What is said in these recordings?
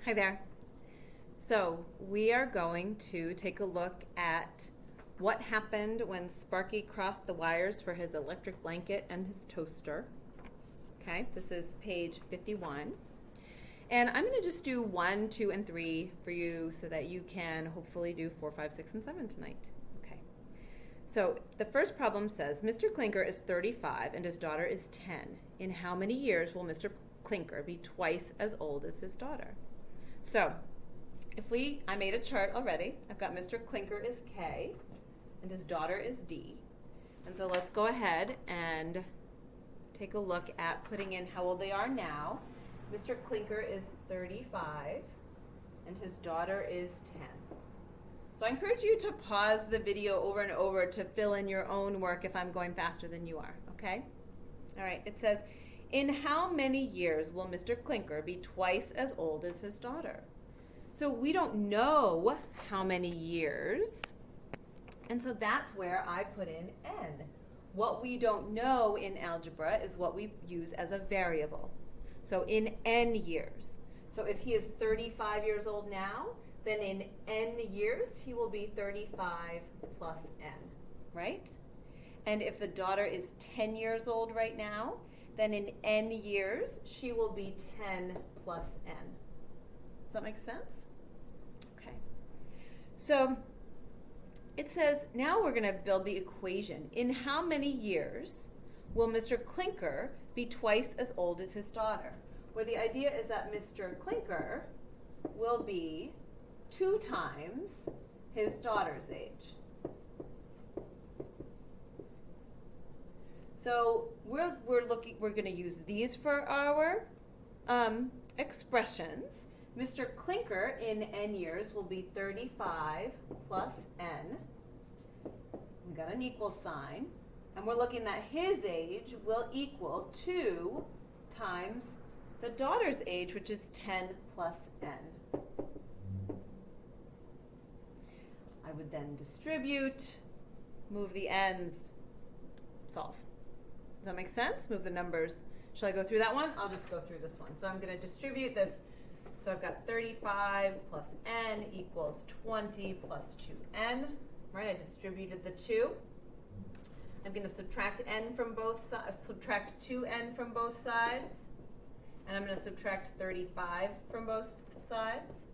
Hi there. So we are going to take a look at what happened when Sparky crossed the wires for his electric blanket and his toaster. Okay, this is page 51. And I'm going to just do 1, 2, and 3 for you so that you can hopefully do 4, 5, 6, and 7 tonight. Okay. So the first problem says, Mr. Clinker is 35 and his daughter is 10. In how many years will Mr. Clinker be twice as old as his daughter? So I made a chart already. I've got Mr. Clinker is K and his daughter is D. And so let's go ahead and take a look at putting in how old they are now. Mr. Clinker is 35 and his daughter is 10. So I encourage you to pause the video over and over to fill in your own work if I'm going faster than you are, okay? All right, it says, in how many years will Mr. Clinker be twice as old as his daughter? So we don't know how many years, and so that's where I put in n. What we don't know in algebra is what we use as a variable. So in n years. So if he is 35 years old now, then in n years he will be 35 plus n, right? And if the daughter is 10 years old right now, then in n years she will be 10 plus n. Does that make sense? Okay. So it says, now we're going to build the equation. In how many years will Mr. Clinker be twice as old as his daughter? Where the idea is that Mr. Clinker will be 2 times his daughter's age. So we're going to use these for our expressions. Mr. Clinker in n years will be 35 plus n. We got an equal sign. And we're looking at his age will equal 2 times the daughter's age, which is 10 plus n. I would then distribute, move the n's, solve. Does that make sense? Move the numbers. Shall I go through that one? I'll just go through this one. So I'm going to distribute this. So I've got 35 plus n equals 20 plus 2n. Right? I distributed the 2. I'm going to subtract n from both sides, subtract 2n from both sides. And I'm going to subtract 35 from both sides.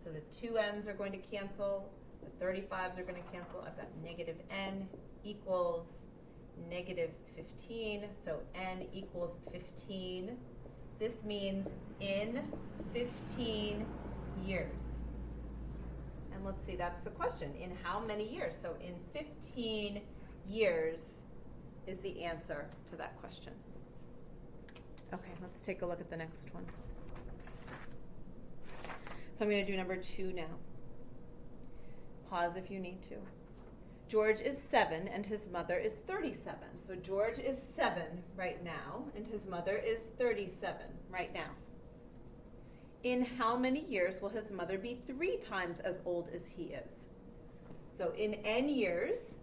So the 2n's are going to cancel. The 35's are going to cancel. I've got negative n equals negative 15, so n equals 15. This means in 15 years. And let's see, that's the question. In how many years? So in 15 years is the answer to that question. Okay, let's take a look at the next one. So I'm going to do number 2 now. Pause if you need to. George is 7 and his mother is 37. So George is 7 right now and his mother is 37 right now. In how many years will his mother be 3 times as old as he is? So in n years,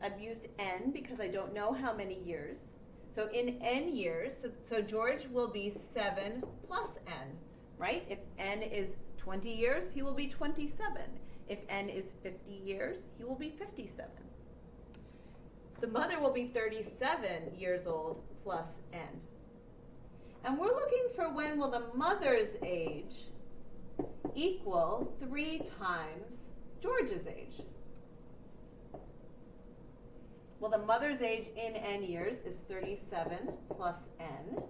I've used n because I don't know how many years. So in n years, so George will be 7 plus n, right? If n is 20 years, he will be 27. If n is 50 years, he will be 57. The mother will be 37 years old plus n. And we're looking for when will the mother's age equal 3 times George's age. Well, the mother's age in n years is 37 plus n.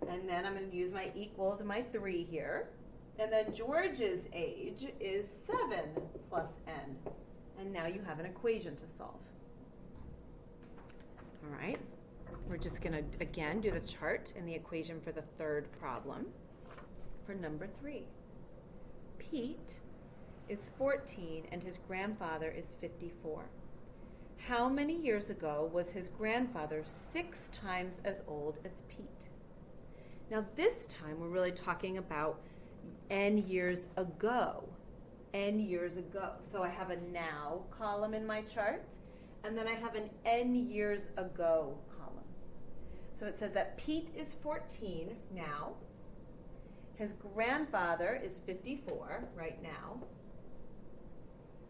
And then I'm going to use my equals and my 3 here. And then George's age is 7 plus n. And now you have an equation to solve. All right. We're just going to, again, do the chart and the equation for the third problem. For number 3. Pete is 14 and his grandfather is 54. How many years ago was his grandfather 6 times as old as Pete? Now this time we're really talking about n years ago. N years ago. So I have a now column in my chart, and then I have an n years ago column. So it says that Pete is 14 now. His grandfather is 54 right now.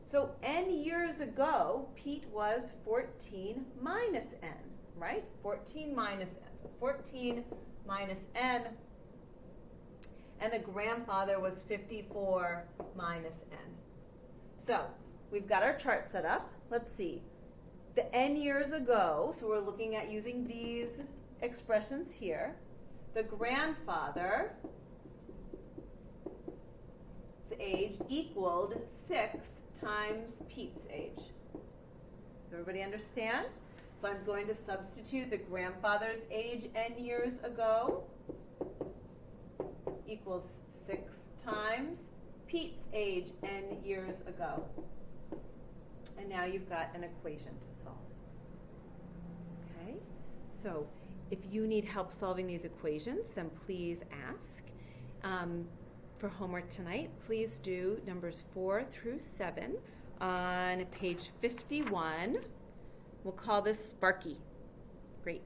So n years ago, Pete was 14 minus n, right? 14 minus n. So 14 minus n, and the grandfather was 54 minus n. So we've got our chart set up. Let's see. The n years ago, so we're looking at using these expressions here. The grandfather's age equaled 6 times Pete's age. Does everybody understand? So I'm going to substitute the grandfather's age n years ago equals 6 times Pete's age n years ago. And now you've got an equation to solve. Okay? So if you need help solving these equations, then please ask. For homework tonight, please do numbers 4 through 7 on page 51. We'll call this Sparky. Great.